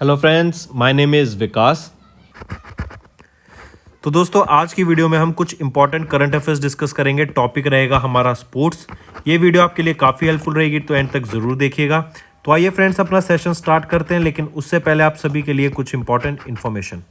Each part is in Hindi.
Hello friends, my name is Vikas. तो दोस्तों, आज की वीडियो में हम कुछ इंपॉर्टेंट करंट अफेयर्स डिस्कस करेंगे। टॉपिक रहेगा हमारा स्पोर्ट्स। ये वीडियो आपके लिए काफ़ी हेल्पफुल रहेगी, तो एंड तक ज़रूर देखिएगा। तो आइए फ्रेंड्स, अपना सेशन स्टार्ट करते हैं, लेकिन उससे पहले आप सभी के लिए कुछ important information.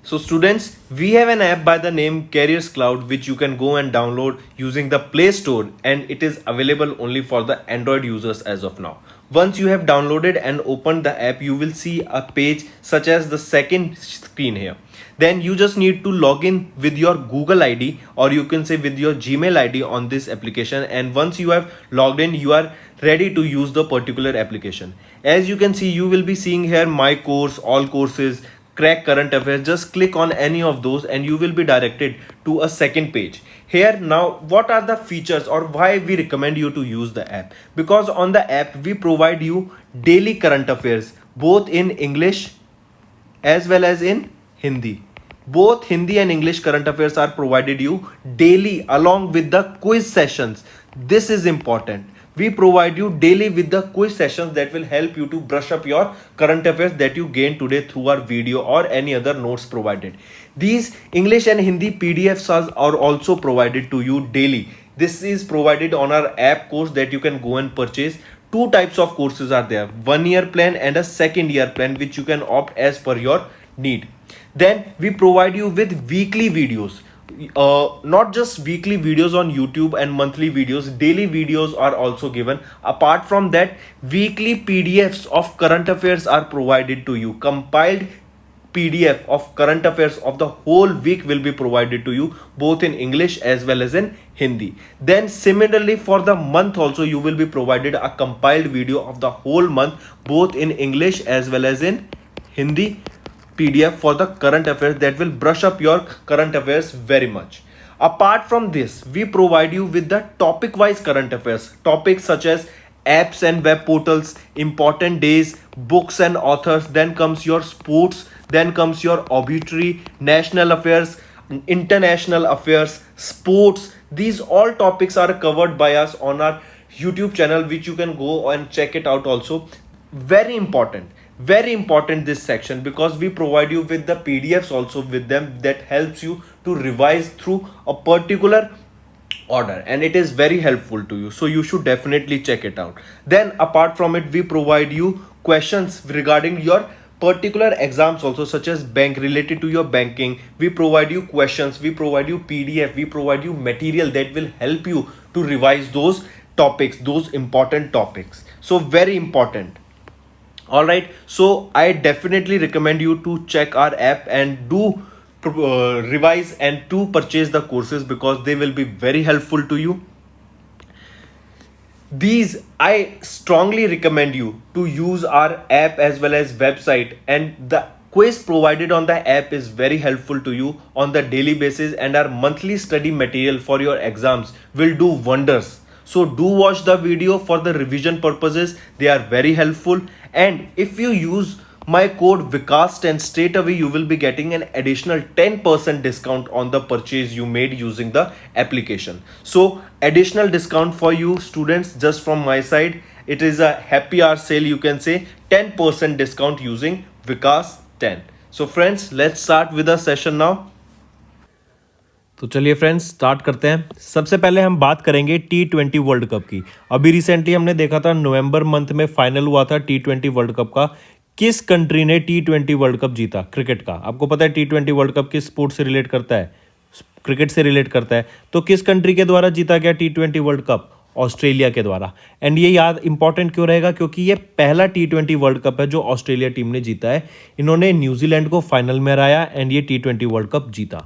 So students, we have an app by the name Careers Cloud which you can go and download using the Play Store, and it is available only for the Android users as of now. Once you have downloaded and opened the app, you will see a page such as the second screen here. Then you just need to log in with your Google ID, or you can say with your Gmail ID on this application, and once you have logged in, you are ready to use the particular application. As you can see, you will be seeing here my course, all courses, crack current affairs. Just click on any of those and you will be directed to a second page. Here now, what are the features or why we recommend you to use the app? Because on the app we provide you daily current affairs both in English as well as in Hindi. Both Hindi and English current affairs are provided you daily along with the quiz sessions. This is important. We provide you daily with the quiz sessions that will help you to brush up your current affairs that you gain today through our video or any other notes provided. These English and Hindi PDFs are also provided to you daily. This is provided on our app course that you can go and purchase. Two types of courses are there, 1 year plan and a second year plan, which you can opt as per your need. Then we provide you with weekly videos. Not just weekly videos on YouTube and monthly videos, daily videos are also given. Apart from that, weekly PDFs of current affairs are provided to you. Compiled PDF of current affairs of the whole week will be provided to you both in English as well as in Hindi. Then similarly for the month also, you will be provided a compiled video of the whole month both in English as well as in Hindi PDF for the current affairs that will brush up your current affairs very much. Apart from this, we provide you with the topic wise current affairs, topics such as apps and web portals, important days, books and authors. Then comes your sports, then comes your obituary, national affairs, international affairs, sports. These all topics are covered by us on our YouTube channel, which you can go and check it out also. Very important this section, because we provide you with the PDFs also with them that helps you to revise through a particular order, and it is very helpful to you, so you should definitely check it out. Then apart from it, we provide you questions regarding your particular exams also, such as bank, related to your banking. We provide you questions, we provide you PDF, we provide you material that will help you to revise those topics, those important topics. So very important. All right, so I definitely recommend you to check our app and do revise and to purchase the courses, because they will be very helpful to you. These, I strongly recommend you to use our app as well as website, and the quiz provided on the app is very helpful to you on the daily basis, and our monthly study material for your exams will do wonders. So do watch the video for the revision purposes. They are very helpful, and if you use my code Vikas10, straight away you will be getting an additional 10% discount on the purchase you made using the application. So additional discount for you students just from my side. It is a happy hour sale, you can say, 10% discount using Vikas10. So friends, let's start with the session now. तो चलिए फ्रेंड्स, स्टार्ट करते हैं। सबसे पहले हम बात करेंगे T20 वर्ल्ड कप की। अभी रिसेंटली हमने देखा था, नवंबर मंथ में फाइनल हुआ था T20 वर्ल्ड कप का। किस कंट्री ने T20 वर्ल्ड कप जीता क्रिकेट का? आपको पता है T20 वर्ल्ड कप किस स्पोर्ट से रिलेट करता है? क्रिकेट से रिलेट करता है। तो किस कंट्री के द्वारा जीता गया T20 वर्ल्ड कप? ऑस्ट्रेलिया के द्वारा। एंड ये याद इंपॉर्टेंट क्यों रहेगा? क्योंकि ये पहला T20 वर्ल्ड कप है जो ऑस्ट्रेलिया टीम ने जीता है। इन्होंने न्यूजीलैंड को फाइनल में हराया एंड ये T20 वर्ल्ड कप जीता।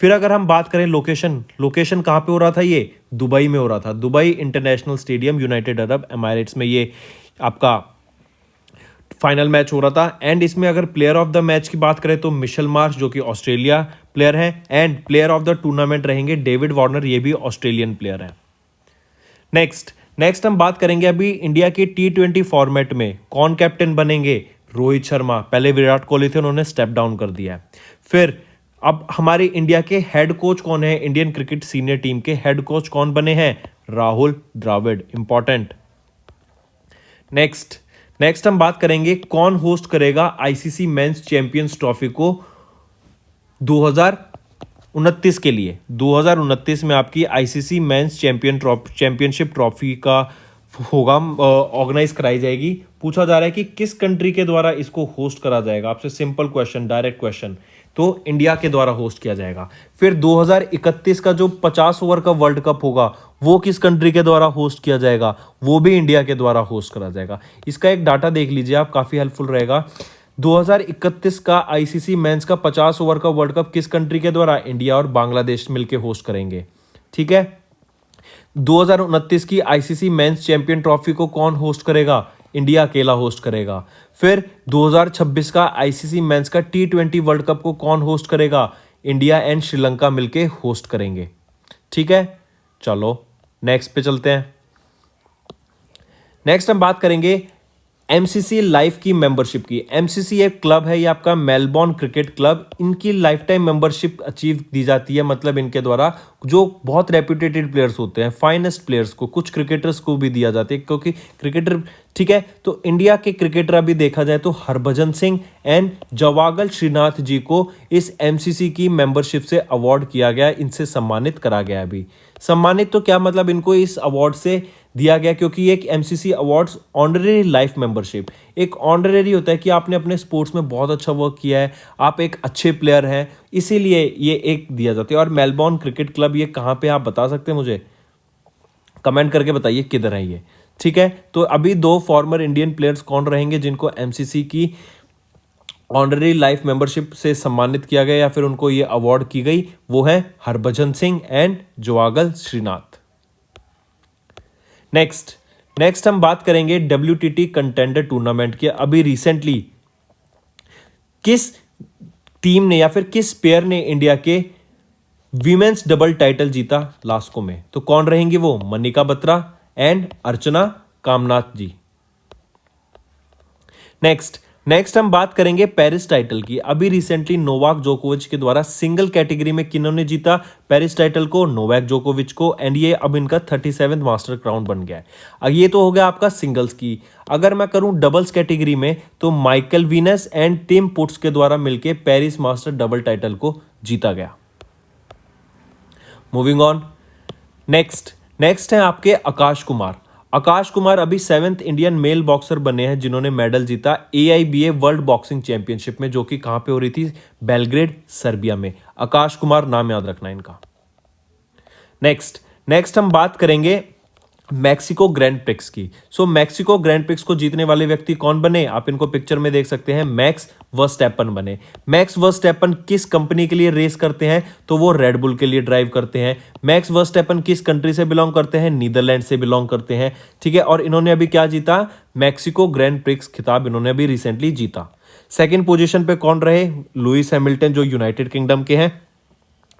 फिर अगर हम बात करें लोकेशन कहाँ पे हो रहा था? ये दुबई में हो रहा था। Dubai international stadium, United Arab Emirates में ये आपका फाइनल मैच हो रहा था। एंड इसमें अगर प्लेयर ऑफ द मैच की बात करें तो मिशेल मार्श, जो कि ऑस्ट्रेलिया प्लेयर है, and player of the tournament रहेंगे डेविड वार्नर, ये भी ऑस्ट्रेलियन प्लेयर है। नेक्स्ट हम बात करेंगे अभी इंडिया के T20 फॉर्मेट में कौन कैप्टन बनेंगे? रोहित शर्मा। पहले विराट कोहली थे, उन्होंने स्टेप डाउन कर दिया है। फिर अब हमारे इंडिया के हेड कोच कौन है? इंडियन क्रिकेट सीनियर टीम के हेड कोच कौन बने हैं? राहुल द्रविड़। इंपॉर्टेंट। नेक्स्ट हम बात करेंगे कौन होस्ट करेगा आईसीसी मेंस चैंपियंस ट्रॉफी को 2029 के लिए। 2029 में आपकी आईसीसी मेंस चैंपियनशिप ट्रॉफी का होगा, ऑर्गेनाइज कराई जाएगी। पूछा जा रहा है कि किस कंट्री के द्वारा इसको होस्ट करा जाएगा। आपसे सिंपल क्वेश्चन, डायरेक्ट क्वेश्चन, तो इंडिया के द्वारा होस्ट किया जाएगा। फिर 2031 का जो 50 ओवर का वर्ल्ड कप होगा वो किस कंट्री के द्वारा होस्ट किया जाएगा, वो भी इंडिया के द्वारा होस्ट करा जाएगा। इसका एक डाटा देख लीजिए आप, काफ़ी हेल्पफुल रहेगा। 2031 का आईसीसी मेंस का 50 ओवर का वर्ल्ड कप किस कंट्री के द्वारा, इंडिया और बांग्लादेश मिलकर होस्ट करेंगे। ठीक है। 2029 की आईसीसी मेंस चैंपियन ट्रॉफी को कौन होस्ट करेगा, इंडिया अकेला होस्ट करेगा। फिर 2026 का आईसीसी मेंस का T20 वर्ल्ड कप को कौन होस्ट करेगा, इंडिया एंड श्रीलंका मिलके होस्ट करेंगे। ठीक है, चलो नेक्स्ट पे चलते हैं। नेक्स्ट हम बात करेंगे एमसीसी लाइफ की मेंबरशिप की। एमसीसी एक क्लब है, ये आपका मेलबॉर्न क्रिकेट क्लब। इनकी life time membership achieve the जाती है, मतलब इनके द्वारा जो बहुत रेप्यूटेटेड प्लेयर्स होते हैं, फाइनेस्ट प्लेयर्स को, कुछ क्रिकेटर्स को भी दिया जाती है, क्योंकि क्रिकेटर, ठीक है। तो इंडिया के क्रिकेटर अभी देखा जाए तो हरभजन सिंह एंड जवागल श्रीनाथ जी को इस एमसीसी की मेंबरशिप से अवार्ड किया गया, इनसे सम्मानित करा गया। अभी सम्मानित तो क्या मतलब, इनको इस अवार्ड से दिया गया क्योंकि एक MCC awards honorary life membership, एक ऑनररी होता है कि आपने अपने स्पोर्ट्स में बहुत अच्छा वर्क किया है, आप एक अच्छे प्लेयर हैं, इसीलिए ये एक दिया जाता है। और मेलबॉर्न क्रिकेट क्लब ये कहाँ पे, आप बता सकते हैं मुझे, कमेंट करके बताइए किधर है ये। ठीक है, तो अभी 2 फॉर्मर इंडियन प्लेयर्स कौन रहेंगे जिनको एमसीसी की ऑनररी लाइफ मेंबरशिप से सम्मानित किया गया या फिर उनको ये अवार्ड की गई, वो है हरभजन सिंह एंड जवागल श्रीनाथ। नेक्स्ट हम बात करेंगे WTT कंटेंडर टूर्नामेंट की। अभी रिसेंटली किस टीम ने या फिर किस पेयर ने इंडिया के वीमेंस डबल टाइटल जीता लास्को में, तो कौन रहेंगे वो, मनिका बत्रा एंड अर्चना कामनाथ जी। नेक्स्ट हम बात करेंगे पेरिस टाइटल की। अभी रिसेंटली नोवाक जोकोविच के द्वारा सिंगल कैटेगरी में किन्होंने जीता पेरिस टाइटल को, नोवाक जोकोविच को, एंड ये अब इनका 37वां मास्टर क्राउन बन गया है। अब ये तो हो गया आपका सिंगल्स की। अगर मैं करूं डबल्स कैटेगरी में तो Michael Venus and Tim Putz के द्वारा मिलकर पेरिस मास्टर डबल टाइटल को जीता गया। मूविंग ऑन, नेक्स्ट है आपके आकाश कुमार अभी 7th इंडियन मेल बॉक्सर बने हैं जिन्होंने मेडल जीता AIBA वर्ल्ड बॉक्सिंग चैंपियनशिप में, जो कि कहां पे हो रही थी, बेलग्रेड सर्बिया में। आकाश कुमार नाम याद रखना इनका। नेक्स्ट हम बात करेंगे मैक्सिको ग्रैंड प्रिक्स की। मैक्सिको ग्रैंड प्रिक्स को जीतने वाले व्यक्ति कौन बने, आप इनको पिक्चर में देख सकते हैं, मैक्स वर्स्टैपन बने। मैक्स वर्स्टैपन किस कंपनी के लिए रेस करते हैं, तो वो रेडबुल के लिए ड्राइव करते हैं। मैक्स वर्स्टैपन किस कंट्री से बिलोंग करते हैं, नीदरलैंड से बिलोंग करते हैं। ठीक है, और इन्होंने अभी क्या जीता, मैक्सिको ग्रैंड प्रिक्स खिताब इन्होंने अभी रिसेंटली जीता। सेकेंड पोजिशन पे कौन रहे, लुइस हैमिल्टन जो यूनाइटेड किंगडम के हैं।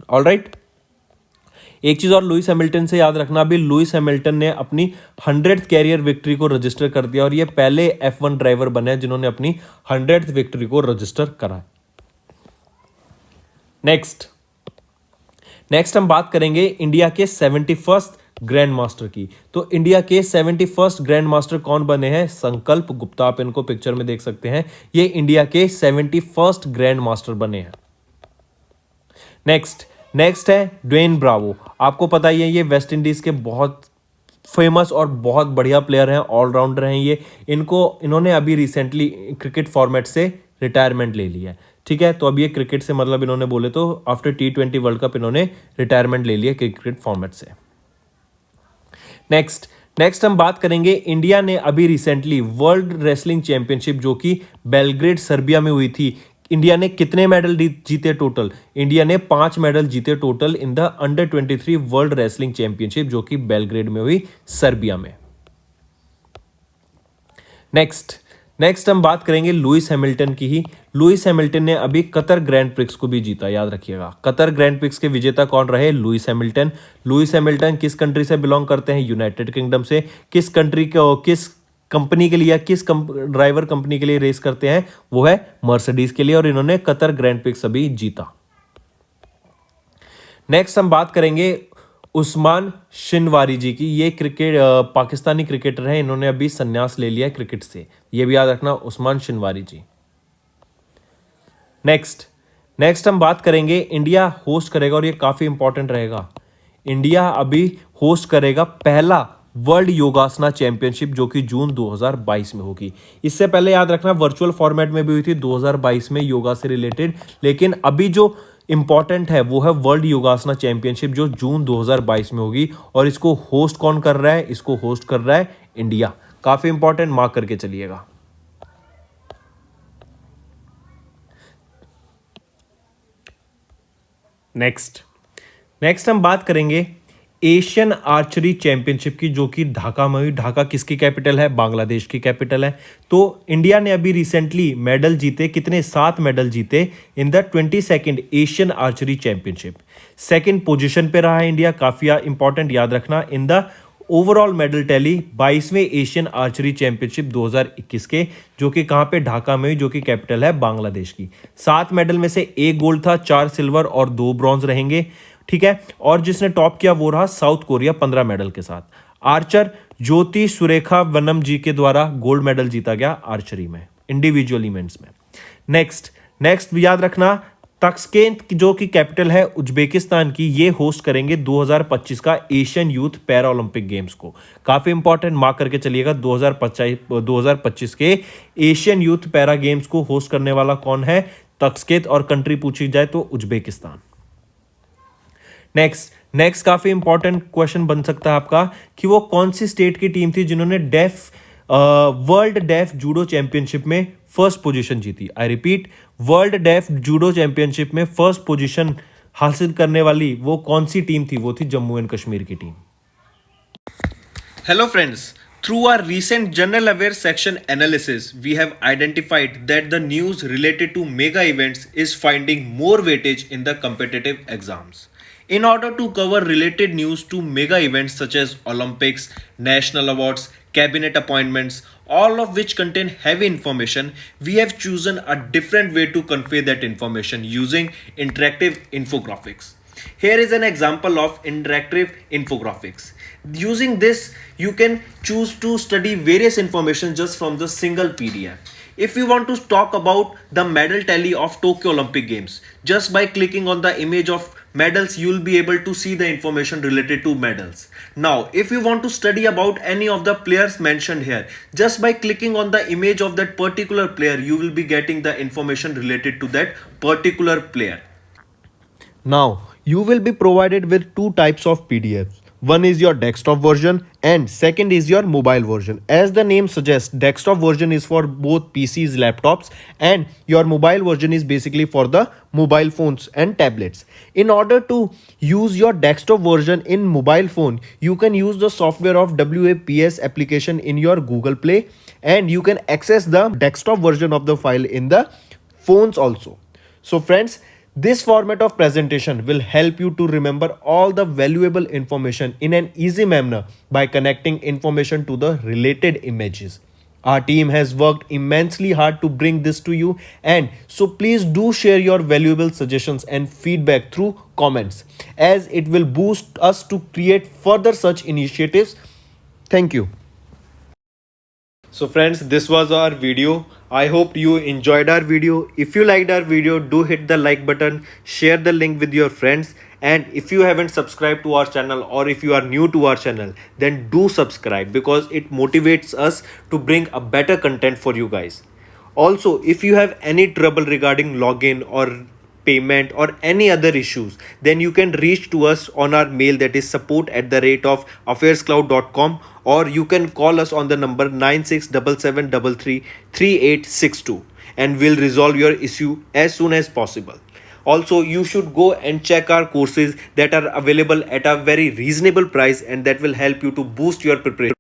ऑलराइट, एक चीज और लुइस हैमिल्टन से याद रखना, अभी लुइस हैमिल्टन ने अपनी 100th कैरियर विक्ट्री को रजिस्टर कर दिया और ये पहले F1 ड्राइवर बने हैं जिन्होंने अपनी 100th विक्ट्री को रजिस्टर करा। नेक्स्ट हम बात करेंगे इंडिया के 71st ग्रैंड मास्टर की। तो इंडिया के 71st ग्रैंड मास्टर कौन बने हैं, संकल्प गुप्ता, आप इनको पिक्चर में देख सकते हैं, ये इंडिया के 71st ग्रैंड मास्टर बने हैं। नेक्स्ट है ड्वेन ब्रावो। आपको पता ही है ये वेस्ट इंडीज के बहुत फेमस और बहुत बढ़िया प्लेयर हैं, ऑलराउंडर हैं ये। इन्होंने अभी रिसेंटली क्रिकेट फॉर्मेट से रिटायरमेंट ले लिया है। ठीक है, तो अब ये क्रिकेट से मतलब इन्होंने बोले तो आफ्टर T20 वर्ल्ड कप इन्होंने रिटायरमेंट ले लिया क्रिकेट फॉर्मेट से। नेक्स्ट हम बात करेंगे, इंडिया ने अभी रिसेंटली वर्ल्ड रेसलिंग चैंपियनशिप जो कि बेलग्रेड सर्बिया में हुई थी, इंडिया ने कितने मेडल जीते टोटल, इंडिया ने 5 मेडल जीते total in the under 23 world wrestling championship जो कि बेलग्रेड में हुई सर्बिया में। नेक्स्ट हम बात करेंगे लुइस हैमिल्टन की ही। लुइस हैमिल्टन ने अभी कतर ग्रैंड प्रिक्स को भी जीता, याद रखिएगा। कतर ग्रैंड प्रिक्स के विजेता कौन रहे, लुइस हैमिल्टन। लुइस हैमिल्टन किस कंट्री से बिलोंग करते हैं, यूनाइटेड किंगडम से। किस कंट्री को, किस कंपनी के लिए, किस ड्राइवर कंपनी के लिए रेस करते हैं, वो है मर्सिडीज के लिए, और इन्होंने कतर ग्रैंड प्रिक्स अभी जीता। नेक्स्ट हम बात करेंगे उस्मान शिनवारी जी की। ये पाकिस्तानी क्रिकेटर हैं, इन्होंने अभी संन्यास ले लिया है क्रिकेट से। ये भी याद रखना, उस्मान शिनवारी जी। नेक्स्ट नेक्स्ट हम बात करेंगे, इंडिया होस्ट करेगा और ये काफ़ी इंपॉर्टेंट रहेगा। इंडिया अभी होस्ट करेगा पहला वर्ल्ड योगासना चैंपियनशिप, जो कि जून 2022 में होगी। इससे पहले याद रखना वर्चुअल फॉर्मेट में भी हुई थी 2022 में योगा से रिलेटेड, लेकिन अभी जो इंपॉर्टेंट है वो है वर्ल्ड योगासना चैंपियनशिप, जो जून 2022 में होगी। और इसको होस्ट कौन कर रहा है? इसको होस्ट कर रहा है इंडिया। काफ़ी इंपॉर्टेंट, मार्क करके चलिएगा। नेक्स्ट नेक्स्ट हम बात करेंगे एशियन आर्चरी चैंपियनशिप की, जो कि ढाका में हुई। ढाका किसकी कैपिटल है? बांग्लादेश की कैपिटल है। तो इंडिया ने अभी रिसेंटली मेडल जीते, कितने? 7 मेडल जीते in the 22nd Asian archery championship. Second position पे रहा है इंडिया, काफी इंपॉर्टेंट, याद रखना। In the overall medal tally 22वें एशियन आर्चरी चैंपियनशिप 2021 के, जो कि कहां पे? ढाका में हुई, जो कि कैपिटल है बांग्लादेश की। 7 मेडल में से 1 गोल्ड था, 4 सिल्वर और 2 ब्रॉन्ज रहेंगे, ठीक है। और जिसने टॉप किया वो रहा साउथ कोरिया 15 मेडल के साथ। आर्चर ज्योति सुरेखा वनम जी के द्वारा गोल्ड मेडल जीता गया आर्चरी में, इंडिविजुअल इवेंट्स में। नेक्स्ट नेक्स्ट याद रखना, तस्केंत जो कि कैपिटल है उज्बेकिस्तान की, ये होस्ट करेंगे 2025 का Asian youth para Olympic games को। काफी इंपॉर्टेंट, मार्क करके चलिएगा। 2025 के एशियन यूथ पैरा गेम्स को होस्ट करने वाला कौन है? तस्केंत। और कंट्री पूछी जाए तो उज्बेकिस्तान। नेक्स्ट काफी इंपॉर्टेंट क्वेश्चन बन सकता है आपका कि वो कौन सी स्टेट की टीम थी जिन्होंने वर्ल्ड डेफ जूडो चैंपियनशिप में फर्स्ट पोजीशन जीती। I repeat, world deaf judo championship में फर्स्ट पोजीशन हासिल करने वाली वो कौन सी टीम थी? वो थी जम्मू एंड कश्मीर की team. Hello friends, through our recent general aware section analysis, we have identified that the news related to mega events is finding more weightage in the competitive exams. In order to cover related news to mega events such as Olympics, national awards, cabinet appointments, all of which contain heavy information, we have chosen a different way to convey that information using interactive infographics. Here is an example of interactive infographics. Using this, you can choose to study various information just from the single PDF. If you want to talk about the medal tally of Tokyo Olympic Games, just by clicking on the image of medals, you will be able to see the information related to medals. Now, if you want to study about any of the players mentioned here, just by clicking on the image of that particular player, you will be getting the information related to that particular player. Now, you will be provided with 2 types of PDFs. One is your desktop version and second is your mobile version. As the name suggests, desktop version is for both PCs, laptops, and your mobile version is basically for the mobile phones and tablets. In order to use your desktop version in mobile phone, you can use the software of WAPS application in your Google Play, and you can access the desktop version of the file in the phones also. So friends, this format of presentation will help you to remember all the valuable information in an easy manner by connecting information to the related images. Our team has worked immensely hard to bring this to you, and so please do share your valuable suggestions and feedback through comments, as it will boost us to create further such initiatives. Thank you. So friends, this was our video. I hope you enjoyed our video. If you liked our video, do hit the like button, share the link with your friends, and if you haven't subscribed to our channel or if you are new to our channel, then do subscribe because it motivates us to bring a better content for you guys. Also, if you have any trouble regarding login or payment or any other issues, then you can reach to us on our mail, that is support@affairscloud.com, or you can call us on the number 9677333862 and we'll resolve your issue as soon as possible. Also, you should go and check our courses that are available at a very reasonable price and that will help you to boost your preparation.